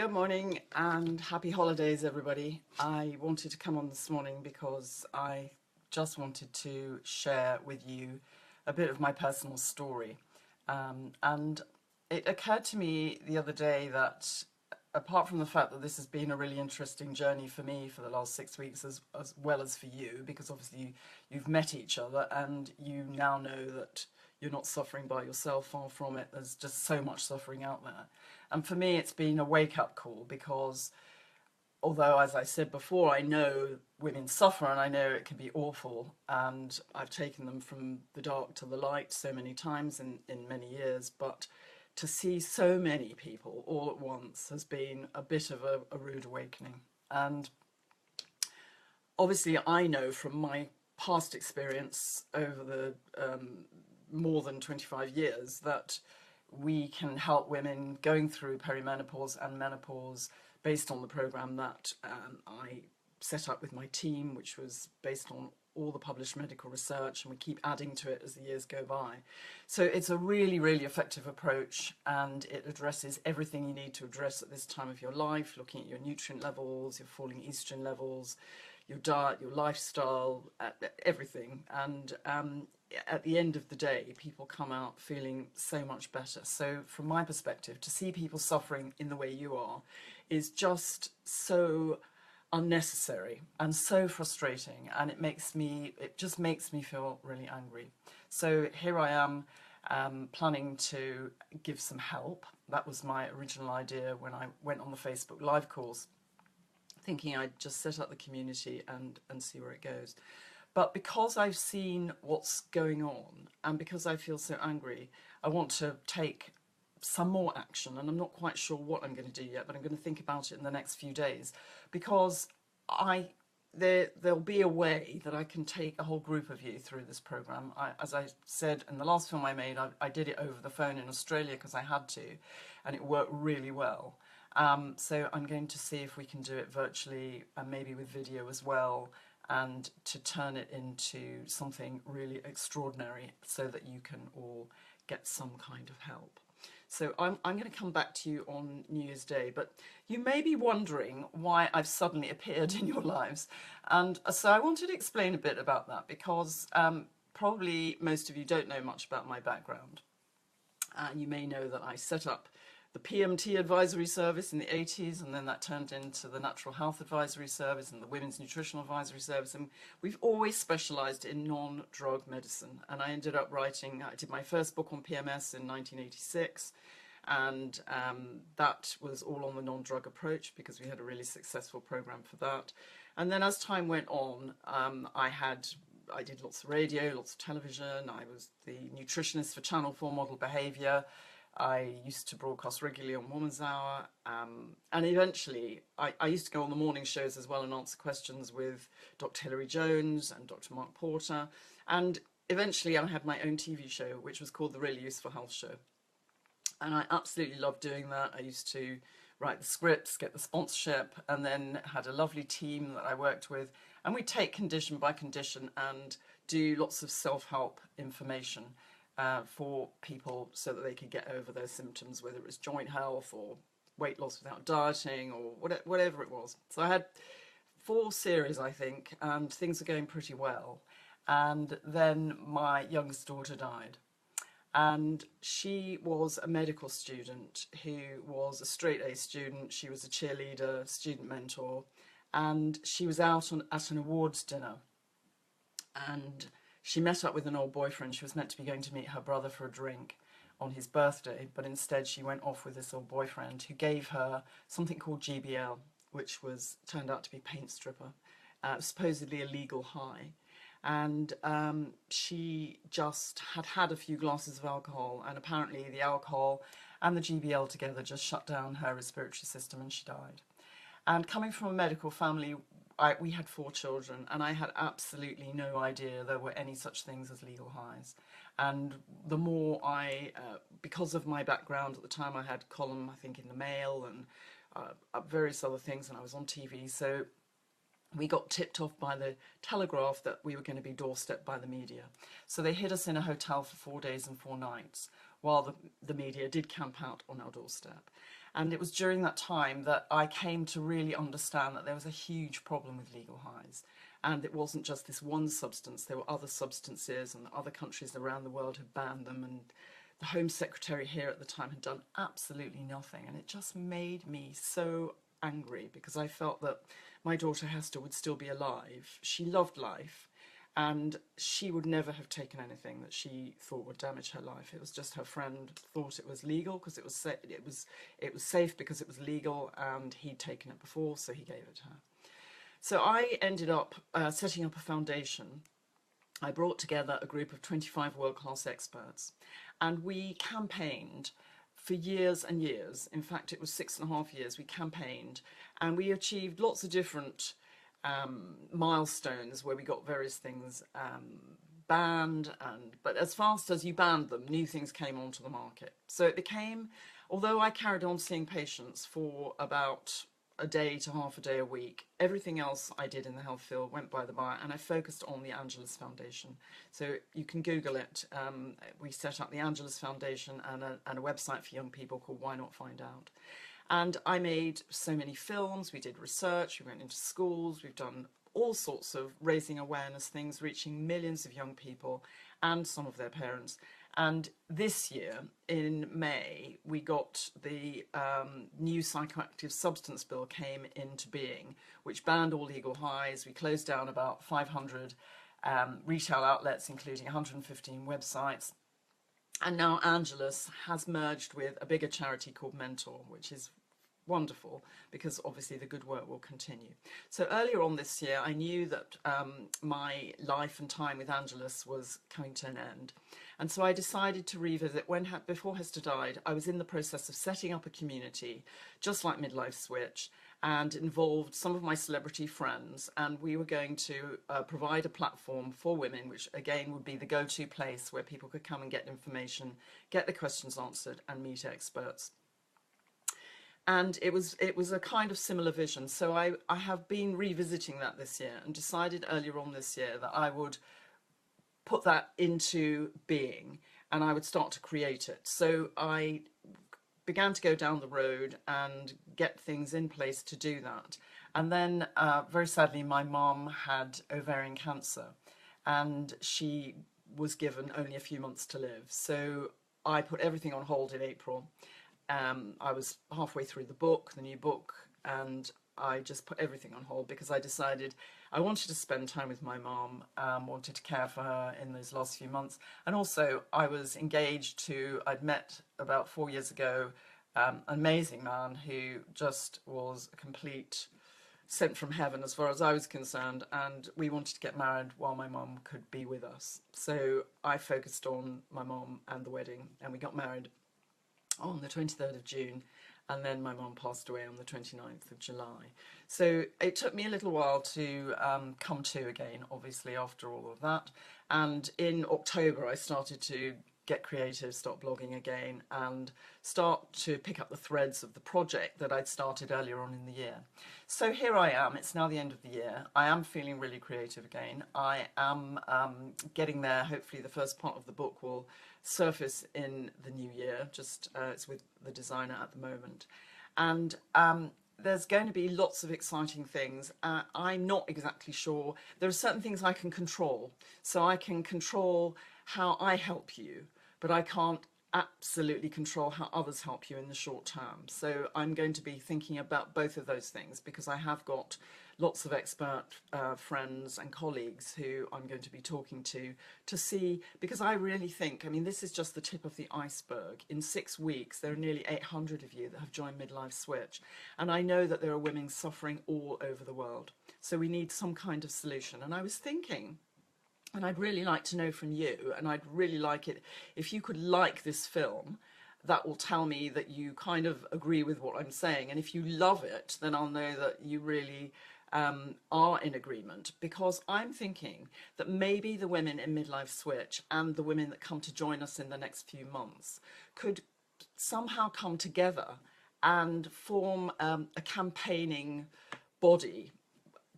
Good morning and happy holidays, everybody. I wanted to come on this morning because I just wanted to share with you a bit of my personal story. And it occurred to me the other day that apart from the fact that this has been a really interesting journey for me for the last 6 weeks, as well as for you, because obviously you've met each other and you now know that you're not suffering by yourself, far from it. There's just so much suffering out there. And for me, it's been a wake-up call because although, as I said before, I know women suffer and I know it can be awful, and I've taken them from the dark to the light so many times in many years, but to see so many people all at once has been a bit of a rude awakening. And obviously, I know from my past experience over the more than 25 years that we can help women going through perimenopause and menopause based on the program that I set up with my team, which was based on all the published medical research, and we keep adding to it as the years go by. So it's a really, really effective approach, and it addresses everything you need to address at this time of your life, looking at your nutrient levels, your falling estrogen levels, your diet, your lifestyle, everything. And at the end of the day, people come out feeling so much better. So from my perspective, to see people suffering in the way you are is just so unnecessary and so frustrating, and it just makes me feel really angry. So here I am, planning to give some help. That was my original idea when I went on the Facebook Live course, thinking I'd just set up the community and see where it goes. But because I've seen what's going on and because I feel so angry, I want to take some more action, and I'm not quite sure what I'm going to do yet, but I'm going to think about it in the next few days, because there'll be a way that I can take a whole group of you through this program. As I said in the last film I made, I did it over the phone in Australia because I had to, and it worked really well. So I'm going to see if we can do it virtually and maybe with video as well, and to turn it into something really extraordinary so that you can all get some kind of help. So I'm going to come back to you on New Year's Day, but you may be wondering why I've suddenly appeared in your lives. And so I wanted to explain a bit about that, because probably most of you don't know much about my background. You may know that I set up the PMT advisory service in the 80s, and then that turned into the Natural Health Advisory Service and the Women's Nutritional Advisory Service, and we've always specialised in non-drug medicine. And I ended up I did my first book on PMS in 1986, and that was all on the non-drug approach because we had a really successful program for that. And then as time went on, I did lots of radio, lots of television. I was the nutritionist for Channel 4 Model Behaviour. I used to broadcast regularly on Woman's Hour, and eventually I used to go on the morning shows as well and answer questions with Dr. Hilary Jones and Dr. Mark Porter, and eventually I had my own TV show which was called The Really Useful Health Show, and I absolutely loved doing that. I used to write the scripts, get the sponsorship, and then had a lovely team that I worked with, and we'd take condition by condition and do lots of self-help information for people so that they could get over their symptoms, whether it was joint health or weight loss without dieting or whatever it was. So I had 4 series, I think, and things were going pretty well. And then my youngest daughter died. And she was a medical student who was a straight A student. She was a cheerleader, student mentor, and she was out at an awards dinner. And she met up with an old boyfriend. She was meant to be going to meet her brother for a drink on his birthday, but instead she went off with this old boyfriend who gave her something called GBL, which turned out to be paint stripper, supposedly a legal high. And she just had a few glasses of alcohol, and apparently the alcohol and the GBL together just shut down her respiratory system, and she died. And coming from a medical family, we had 4 children, and I had absolutely no idea there were any such things as legal highs. And the more because of my background at the time, I had column, I think, in the Mail and various other things, and I was on TV, so we got tipped off by the Telegraph that we were going to be doorstepped by the media. So they hid us in a hotel for 4 days and 4 nights while the media did camp out on our doorstep. And it was during that time that I came to really understand that there was a huge problem with legal highs. And it wasn't just this one substance, there were other substances, and other countries around the world had banned them. And the Home Secretary here at the time had done absolutely nothing. And it just made me so angry, because I felt that my daughter Hester would still be alive. She loved life, and she would never have taken anything that she thought would damage her life. It was just her friend thought it was legal because it was safe because it was legal, and he'd taken it before, so he gave it to her. So I ended up setting up a foundation. I brought together a group of 25 world-class experts, and we campaigned for years and years. In fact, it was 6.5 years we campaigned, and we achieved lots of different milestones where we got various things banned, but as fast as you banned them, new things came onto the market. So it became, although I carried on seeing patients for about a day to half a day a week, everything else I did in the health field went by the by, and I focused on the Angelus Foundation. So you can Google it. We set up the Angelus Foundation and a website for young people called Why Not Find Out. And I made so many films, we did research, we went into schools, we've done all sorts of raising awareness things, reaching millions of young people and some of their parents. And this year, in May, we got the new psychoactive substance bill came into being, which banned all legal highs. We closed down about 500 retail outlets, including 115 websites. And now Angelus has merged with a bigger charity called Mentor, which is wonderful, because obviously the good work will continue. So earlier on this year, I knew that my life and time with Angelus was coming to an end. And so I decided to revisit. Before Hester died, I was in the process of setting up a community, just like Midlife Switch, and involved some of my celebrity friends. And we were going to provide a platform for women, which again would be the go-to place where people could come and get information, get the questions answered, and meet experts. And it was a kind of similar vision. So I have been revisiting that this year, and decided earlier on this year that I would put that into being, and I would start to create it. So I began to go down the road and get things in place to do that. And then very sadly, my mum had ovarian cancer, and she was given only a few months to live. So I put everything on hold in April. I was halfway through the new book, and I just put everything on hold because I decided I wanted to spend time with my mom, wanted to care for her in those last few months. And also I was engaged to, I'd met about 4 years ago, an amazing man who just was a complete sent from heaven as far as I was concerned, and we wanted to get married while my mom could be with us. So I focused on my mom and the wedding, and we got married on the 23rd of June, and then my mum passed away on the 29th of July. So it took me a little while to come to again, obviously, after all of that. And in October, I started to get creative, start blogging again, and start to pick up the threads of the project that I'd started earlier on in the year. So here I am, it's now the end of the year. I am feeling really creative again. I am getting there. Hopefully the first part of the book will surface in the new year, it's with the designer at the moment. And there's going to be lots of exciting things. I'm not exactly sure. There are certain things I can control. So I can control how I help you, but I can't absolutely control how others help you in the short term. So I'm going to be thinking about both of those things, because I have got lots of expert friends and colleagues who I'm going to be talking to see, because I really think, I mean, this is just the tip of the iceberg. In 6 weeks, there are nearly 800 of you that have joined Midlife Switch. And I know that there are women suffering all over the world. So we need some kind of solution. And I was thinking, and I'd really like to know from you, and I'd really like it if you could like this film. That will tell me that you kind of agree with what I'm saying. And if you love it, then I'll know that you really are in agreement, because I'm thinking that maybe the women in Midlife Switch and the women that come to join us in the next few months could somehow come together and form a campaigning body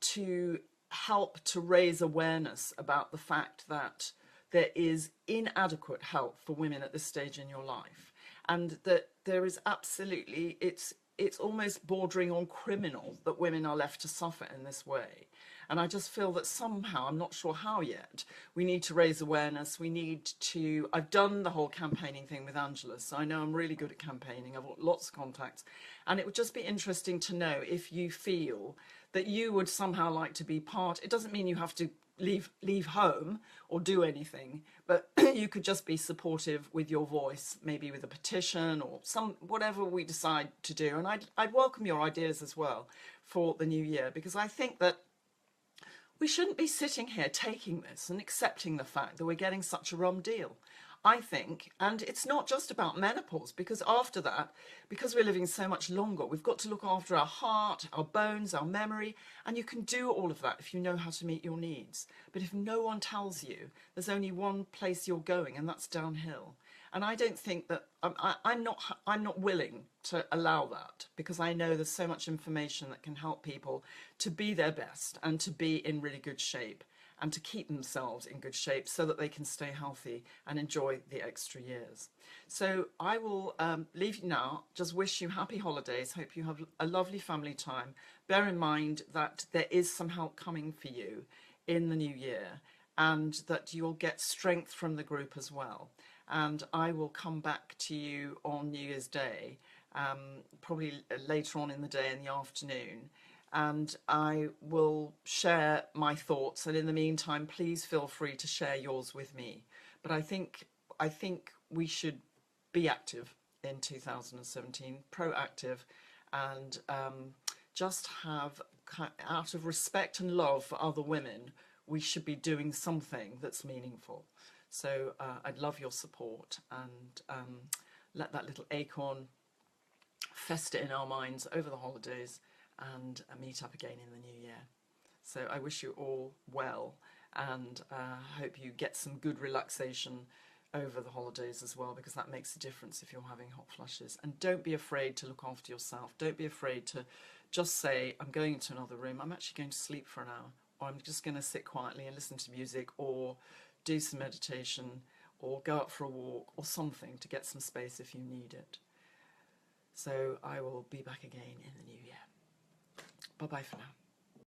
to help to raise awareness about the fact that there is inadequate help for women at this stage in your life, and that there is absolutely, it's almost bordering on criminal that women are left to suffer in this way. And I just feel that somehow, I'm not sure how yet, we need to raise awareness. We need to, I've done the whole campaigning thing with Angela, so I know I'm really good at campaigning. I've got lots of contacts. And it would just be interesting to know if you feel that you would somehow like to be part. It doesn't mean you have to leave home or do anything, but you could just be supportive with your voice, maybe with a petition or some whatever we decide to do. And I'd welcome your ideas as well for the new year, because I think that we shouldn't be sitting here taking this and accepting the fact that we're getting such a rum deal. I think, and it's not just about menopause, because after that, because we're living so much longer, we've got to look after our heart, our bones, our memory, and you can do all of that if you know how to meet your needs. But if no one tells you, there's only one place you're going, and that's downhill. And I don't think that, I'm not willing to allow that, because I know there's so much information that can help people to be their best and to be in really good shape and to keep themselves in good shape so that they can stay healthy and enjoy the extra years. So I will leave you now, just wish you happy holidays, hope you have a lovely family time. Bear in mind that there is some help coming for you in the new year, and that you'll get strength from the group as well. And I will come back to you on New Year's Day, probably later on in the day in the afternoon, and I will share my thoughts. And in the meantime, please feel free to share yours with me. But I think we should be active in 2017, proactive, and just have, out of respect and love for other women, we should be doing something that's meaningful. So I'd love your support, and let that little acorn fester in our minds over the holidays, and meet up again in the new year. So I wish you all well, and hope you get some good relaxation over the holidays as well, because that makes a difference if you're having hot flushes. And don't be afraid to look after yourself. Don't be afraid to just say, I'm going into another room, I'm actually going to sleep for an hour, or I'm just going to sit quietly and listen to music, or do some meditation, or go out for a walk, or something to get some space if you need it. So I will be back again in the new year. Bye-bye for now.